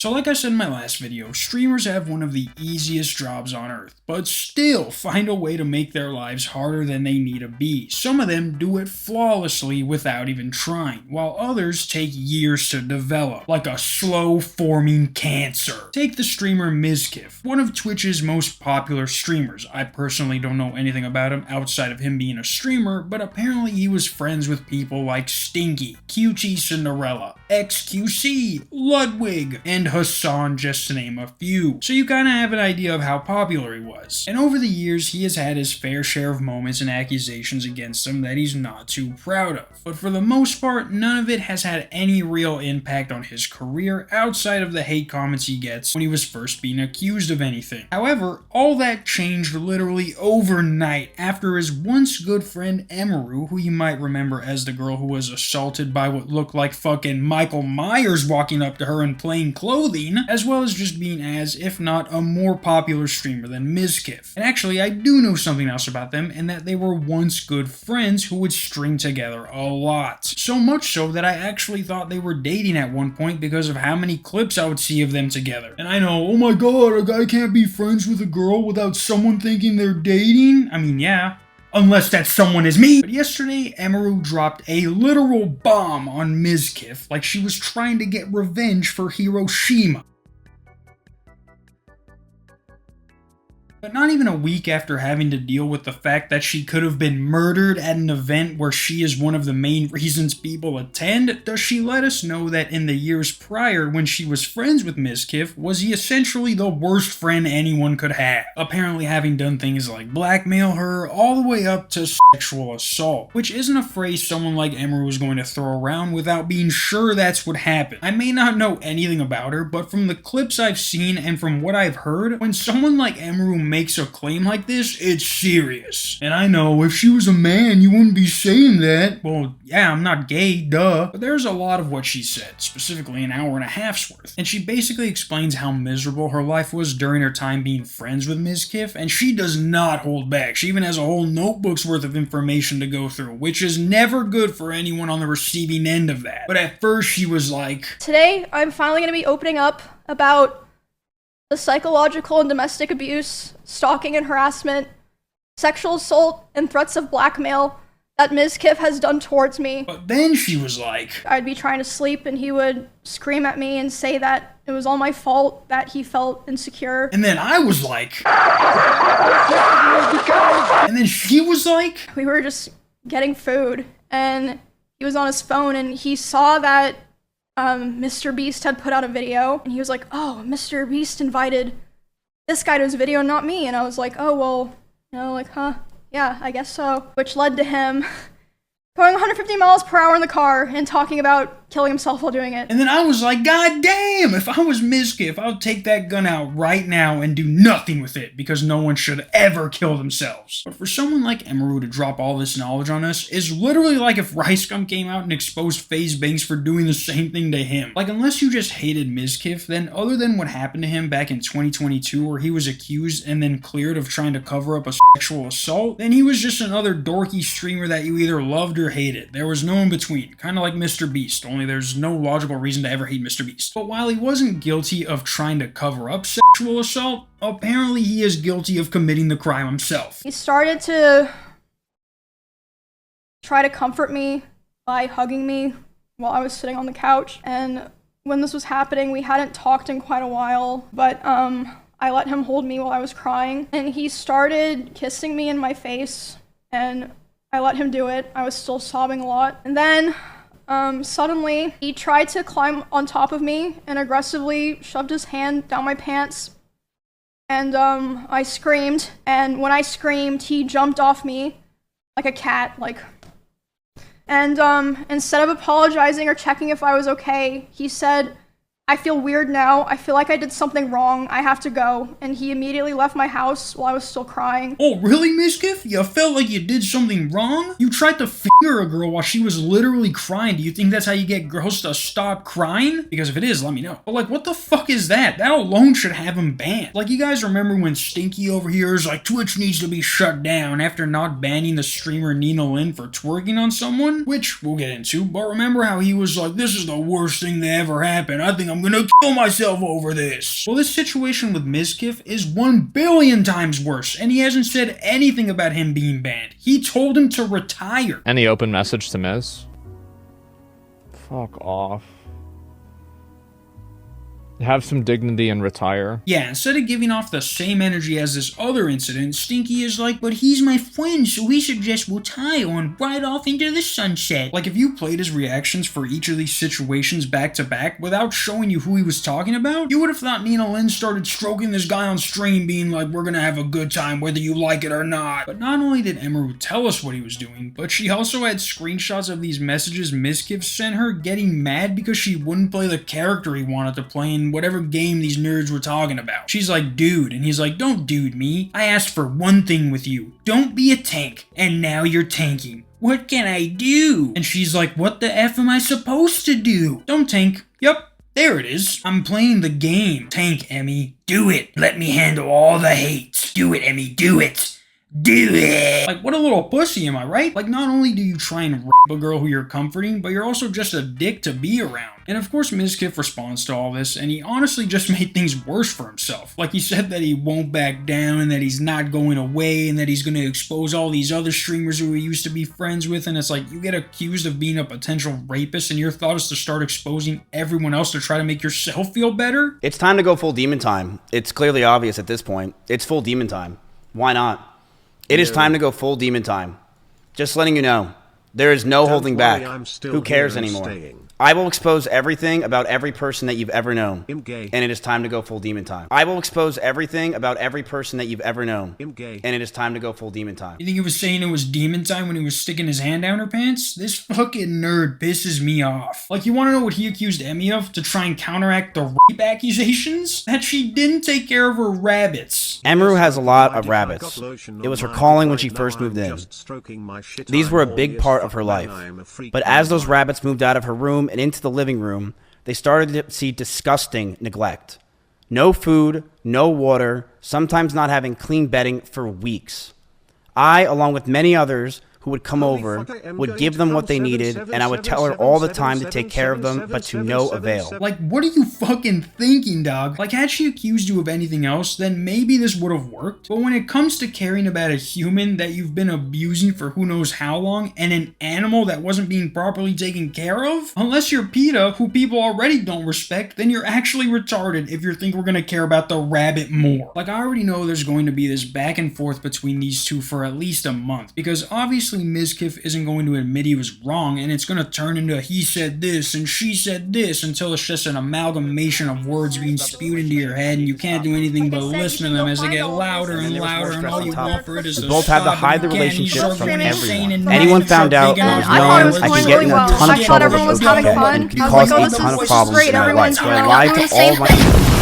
So like I said in my last video, streamers have one of the easiest jobs on earth, but still find a way to make their lives harder than they need to be. Some of them do it flawlessly without even trying, while others take years to develop, like a slow-forming cancer. Take the streamer Mizkif, one of Twitch's most popular streamers. I personally don't know anything about him outside of him being a streamer, but apparently he was friends with people like Stinky, QT Cinderella, XQC, Ludwig, and Hassan, just to name a few. So you kinda have an idea of how popular he was. And over the years, he has had his fair share of moments and accusations against him that he's not too proud of. But for the most part, none of it has had any real impact on his career outside of the hate comments he gets when he was first being accused of anything. However, all that changed literally overnight after his once good friend Emiru, who you might remember as the girl who was assaulted by what looked like fucking Michael Myers walking up to her in plain clothing, as well as just being as, if not a more popular streamer than Mizkif. And actually, I do know something else about them, and that they were once good friends who would stream together a lot. So much so that I actually thought they were dating at one point because of how many clips I would see of them together. And I know, oh my god, a guy can't be friends with a girl without someone thinking they're dating? I mean, yeah. Unless that someone is me. But yesterday, Emiru dropped a literal bomb on Mizkif like she was trying to get revenge for Hiroshima. But not even a week after having to deal with the fact that she could have been murdered at an event where she is one of the main reasons people attend, does she let us know that in the years prior when she was friends with Mizkif, was he essentially the worst friend anyone could have, apparently having done things like blackmail her all the way up to sexual assault, which isn't a phrase someone like Emiru was going to throw around without being sure that's what happened. I may not know anything about her, but from the clips I've seen and from what I've heard, when someone like Emiru makes a claim like this, it's serious. And I know, if she was a man, you wouldn't be saying that. Well, yeah, I'm not gay, duh. But there's a lot of what she said, specifically an hour and a half's worth. And she basically explains how miserable her life was during her time being friends with Mizkif, and she does not hold back. She even has a whole notebook's worth of information to go through, which is never good for anyone on the receiving end of that. But at first she was like, today, I'm finally going to be opening up about the psychological and domestic abuse, stalking and harassment, sexual assault, and threats of blackmail that Mizkif has done towards me. But then she was like, I'd be trying to sleep and he would scream at me and say that it was all my fault, that he felt insecure. And then I was like, and then she was like, we were just getting food and he was on his phone and he saw that Mr. Beast had put out a video and he was like, oh, Mr. Beast invited this guy to his video, not me. And I was like, oh, well, you know, like, huh, yeah, I guess so. Which led to him going 150 miles per hour in the car and talking about killing himself while doing it. And then I was like, god damn, if I was Mizkif, I would take that gun out right now and do nothing with it, because no one should ever kill themselves. But for someone like Emiru to drop all this knowledge on us is literally like if Ricegum came out and exposed FaZe Banks for doing the same thing to him. Like, unless you just hated Mizkif, then other than what happened to him back in 2022 where he was accused and then cleared of trying to cover up a sexual assault, then he was just another dorky streamer that you either loved or hated. There was no in between, kind of like Mr. Beast, only there's no logical reason to ever hate Mr. Beast. But while he wasn't guilty of trying to cover up sexual assault, apparently he is guilty of committing the crime himself. He started to try to comfort me by hugging me while I was sitting on the couch. And when this was happening, we hadn't talked in quite a while, but I let him hold me while I was crying. And he started kissing me in my face, and I let him do it. I was still sobbing a lot. And then suddenly he tried to climb on top of me and aggressively shoved his hand down my pants. And I screamed. And when I screamed, he jumped off me like a cat, like. And instead of apologizing or checking if I was okay, he said, I feel weird now. I feel like I did something wrong. I have to go. And he immediately left my house while I was still crying. Oh, really, Mizkif? You felt like you did something wrong? You tried to finger a girl while she was literally crying. Do you think that's how you get girls to stop crying? Because if it is, let me know. But like, what the fuck is that? That alone should have him banned. Like, you guys remember when Stinky over here is like, Twitch needs to be shut down after not banning the streamer Nina Lynn for twerking on someone? Which we'll get into. But remember how he was like, this is the worst thing that ever happened. I think I'm I'm gonna kill myself over this. Well, this situation with Mizkif is 1,000,000,000 times worse, and he hasn't said anything about him being banned. He told him to retire. Any open message to Miz? Fuck off. Have some dignity and retire. Yeah, instead of giving off the same energy as this other incident, Stinky is like, but he's my friend, so he suggests we'll tie on right off into the sunset. Like, if you played his reactions for each of these situations back to back without showing you who he was talking about, you would have thought Nina Lynn started stroking this guy on stream being like, we're gonna have a good time whether you like it or not. But not only did Emiru tell us what he was doing, but she also had screenshots of these messages Mizkif sent her getting mad because she wouldn't play the character he wanted to play in whatever game these nerds were talking about. She's like, dude, and he's like, don't dude me. I asked for one thing with you. Don't be a tank, and now you're tanking. What can I do? And she's like, what the F am I supposed to do? Don't tank. Yep. There it is. I'm playing the game. Tank, Emmy. Do it. Let me handle all the hate. Do it, Emmy. Do it. Do it! Like, what a little pussy, am I right? Like, not only do you try and rape a girl who you're comforting, but you're also just a dick to be around. And of course, Mizkif responds to all this, and he honestly just made things worse for himself. Like, he said that he won't back down, and that he's not going away, and that he's going to expose all these other streamers who he used to be friends with, and it's like, you get accused of being a potential rapist, and your thought is to start exposing everyone else to try to make yourself feel better? It's time to go full demon time. It's clearly obvious at this point. It's full demon time. Why not? It is time to go full demon time. Just letting you know, there is no holding back. Who cares anymore? I will expose everything about every person that you've ever known. And it is time to go full demon time. I will expose everything about every person that you've ever known. And it is time to go full demon time. You think he was saying it was demon time when he was sticking his hand down her pants? This fucking nerd pisses me off. Like, you want to know what he accused Emmy of to try and counteract the rape accusations? That she didn't take care of her rabbits. Emiru has a lot of rabbits. It was her calling when she first moved in. These were a big part of her life. But as those rabbits moved out of her room and into the living room, they started to see disgusting neglect. No food, no water, sometimes not having clean bedding for weeks. I, along with many others who would come over, would give them what they needed, and I would tell her all the time to take care of them, but to no avail. Like, what are you fucking thinking, dog? Like, had she accused you of anything else, then maybe this would have worked. But when it comes to caring about a human that you've been abusing for who knows how long, and an animal that wasn't being properly taken care of, unless you're PETA, who people already don't respect, then you're actually retarded if you think we're gonna care about the rabbit more. Like, I already know there's going to be this back and forth between these two for at least a month, because obviously Mizkif isn't going to admit he was wrong, and it's going to turn into he said this and she said this until it's just an amalgamation of words being spewed into your head, and you can't do anything but listen to them as they get louder and louder, and all you want for it is We to both had to stop, hide the and you can't, relationship you from start everyone. insane, Anyone found out it was I thought it was known, I going could get really in a well. ton I of thought trouble everyone was with having okay, fun. and I was caused like, oh, a this ton of is problems great. in my Everyone's life. doing I it. lied We're to doing the all same of my thing.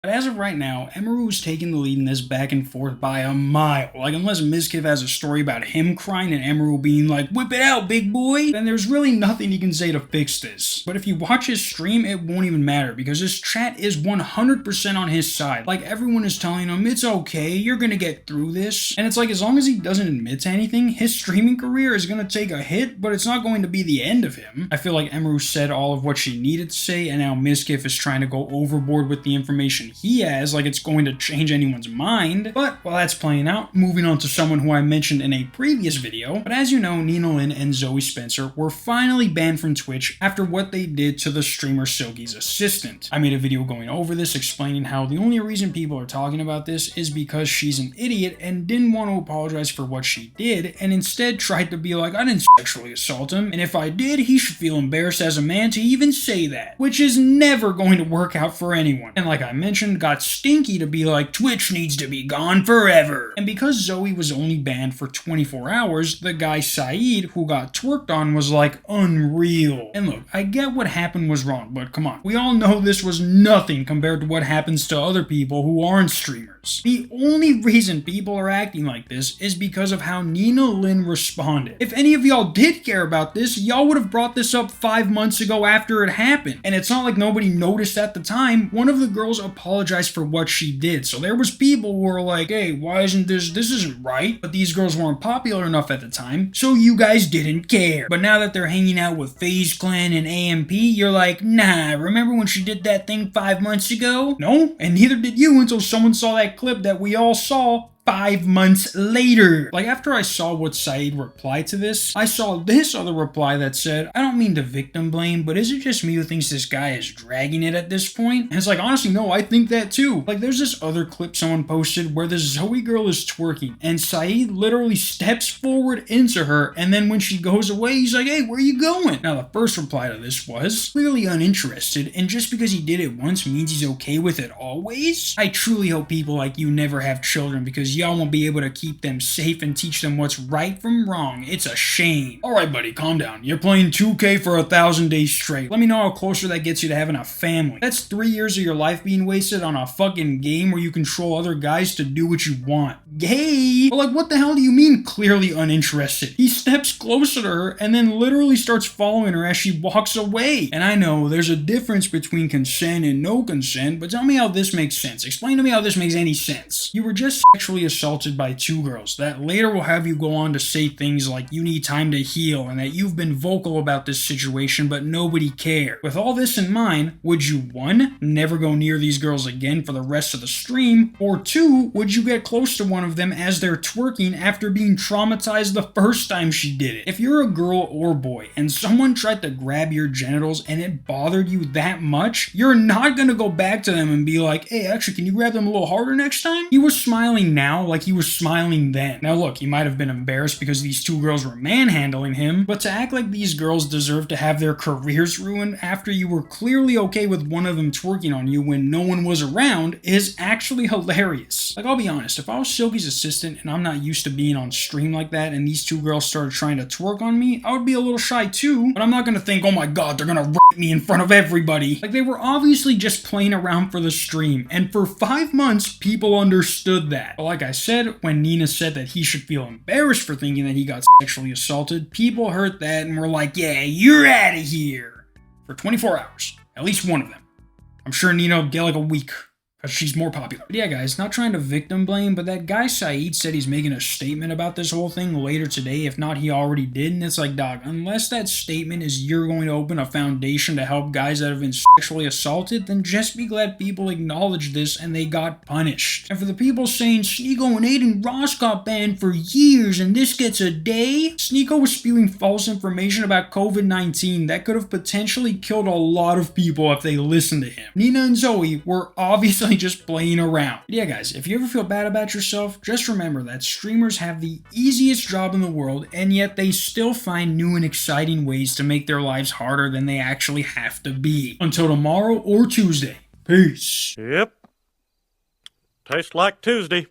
But as of right now, Emiru's taking the lead in this back and forth by a mile. Like, unless Mizkif has a story about him crying and Emiru being like, whip it out, big boy, then there's really nothing he can say to fix this. But if you watch his stream, it won't even matter, because his chat is 100% on his side. Like, everyone is telling him, it's okay, you're gonna get through this. And it's like, as long as he doesn't admit to anything, his streaming career is gonna take a hit, but it's not going to be the end of him. I feel like Emiru said all of what she needed to say, and now Mizkif is trying to go overboard with the information he has, like it's going to change anyone's mind. But while that's playing out, moving on to someone who I mentioned in a previous video. But as you know, Nina Lynn and Zoe Spencer were finally banned from Twitch after what they did to the streamer Silky's assistant. I made a video going over this, explaining how the only reason people are talking about this is because she's an idiot and didn't want to apologize for what she did, and instead tried to be like, I didn't sexually assault him, and if I did, he should feel embarrassed as a man to even say that, which is never going to work out for anyone. And like I mentioned, got Stinky to be like, Twitch needs to be gone forever. And because Zoe was only banned for 24 hours, the guy Saeed, who got twerked on, was like, unreal. And look, I get what happened was wrong, but come on. We all know this was nothing compared to what happens to other people who aren't streamers. The only reason people are acting like this is because of how Nina Lynn responded. If any of y'all did care about this, y'all would have brought this up 5 months ago after it happened. And it's not like nobody noticed at the time. One of the girls apologized apologize for what she did. So there was people who were like, hey, why isn't this isn't right? But these girls weren't popular enough at the time, so you guys didn't care. But now that they're hanging out with FaZe Clan and AMP, you're like, nah, remember when she did that thing 5 months ago? No, and neither did you until someone saw that clip that we all saw 5 months later. Like, after I saw what Saeed replied to this, I saw this other reply that said, I don't mean to victim blame, but is it just me who thinks this guy is dragging it at this point? And it's like, honestly, no, I think that too. Like, there's this other clip someone posted where this Zoe girl is twerking, and Saeed literally steps forward into her, and then when she goes away, he's like, hey, where are you going? Now, the first reply to this was clearly uninterested, and just because he did it once means he's okay with it always? I truly hope people like you never have children, because y'all won't be able to keep them safe and teach them what's right from wrong. It's a shame. Alright, buddy, calm down. You're playing 2K for 1,000 days straight. Let me know how closer that gets you to having a family. That's 3 years of your life being wasted on a fucking game where you control other guys to do what you want. Yay! But like, what the hell do you mean clearly uninterested? He steps closer to her and then literally starts following her as she walks away. And I know there's a difference between consent and no consent, but tell me how this makes sense. Explain to me how this makes any sense. You were just sexually assaulted by 2 girls that later will have you go on to say things like you need time to heal and that you've been vocal about this situation but nobody cared. With all this in mind, would you 1, never go near these girls again for the rest of the stream, or 2, would you get close to one of them as they're twerking after being traumatized the first time she did it? If you're a girl or boy and someone tried to grab your genitals and it bothered you that much, you're not gonna go back to them and be like, hey, actually, can you grab them a little harder next time? He was smiling now like he was smiling then. Now look, he might have been embarrassed because these 2 girls were manhandling him, but to act like these girls deserve to have their careers ruined after you were clearly okay with one of them twerking on you when no one was around is actually hilarious. Like, I'll be honest, if I was Silky's assistant and I'm not used to being on stream like that and these 2 girls started trying to twerk on me, I would be a little shy too, but I'm not gonna think, oh my god, they're gonna rape me in front of everybody. Like, they were obviously just playing around for the stream, and for 5 months, people understood that. But like I said, when Nina said that he should feel embarrassed for thinking that he got sexually assaulted, people heard that and were like, yeah, you're out of here. For 24 hours. At least one of them. I'm sure Nina will get like a week, because she's more popular. But yeah, guys, not trying to victim blame, but that guy Saeed said he's making a statement about this whole thing later today. If not, he already did. And it's like, dog, unless that statement is you're going to open a foundation to help guys that have been sexually assaulted, then just be glad people acknowledged this and they got punished. And for the people saying Sneeko and Aiden Ross got banned for years and this gets a day, Sneeko was spewing false information about COVID-19 that could have potentially killed a lot of people if they listened to him. Nina and Zoe were obviously just playing around. But yeah, guys, if you ever feel bad about yourself, just remember that streamers have the easiest job in the world, and yet they still find new and exciting ways to make their lives harder than they actually have to be. Until tomorrow or Tuesday, peace. Yep. Tastes like Tuesday.